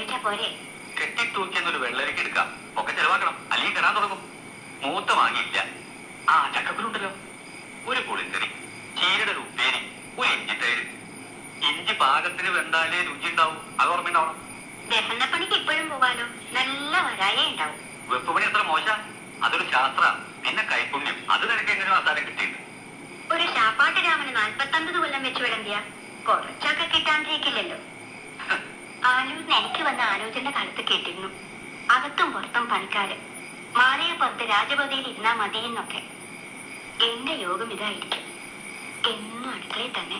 ചെലവിട്ടാ പോരെ? കെട്ടിത്തൂക്കിയെന്നൊരു വെള്ളരിക്ക് എടുക്കാം, ഒക്കെ ചെലവാക്കണം, അല്ലെങ്കിൽ കെടാൻ തുടങ്ങും. മൂത്ത വാങ്ങിയില്ല. ആ ചക്കക്കുരുണ്ടല്ലോ, ഒരു പുളിക്കറി, ചീരയുടെ ഒരു ഉപ്പേരി, ഒരു ഇഞ്ചിത്തൈര്. ഇഞ്ചി പാകത്തിന് വെന്താലേ രുചി ഉണ്ടാവും, അത് ഓർമ്മയുണ്ടാവണം. ദഹനപ്പണിക്ക് ഇപ്പോഴും പോവാലോ, നല്ല വരായ ഉണ്ടാവും. വെപ്പുപണി അത്ര മോശ, അതൊരു ശാസ്ത്ര. പിന്നെ കൈപുണ്യം, അത് നിനക്ക് എങ്ങനെ അവസാനം കിട്ടിയത്? ഒരു ശാപ്പാട്ട് രാമന് 49 കൊല്ലം വെച്ച് വിളമ്പിയ കുറച്ചൊക്കെ കിട്ടാണ്ടിരിക്കില്ലല്ലോ. ആലൂരിന് എനിക്ക് വന്ന ആലോചന കാലത്ത് കേട്ടിരുന്നു, അകത്തും പുറത്തും പണിക്കാര്, മാലയെ പുറത്ത് രാജപതിയിൽ ഇരുന്നാ മതിയെന്നൊക്കെ. എന്റെ യോഗം ഇതായിരിക്കും, എന്നും അടുക്കളയിൽ തന്നെ.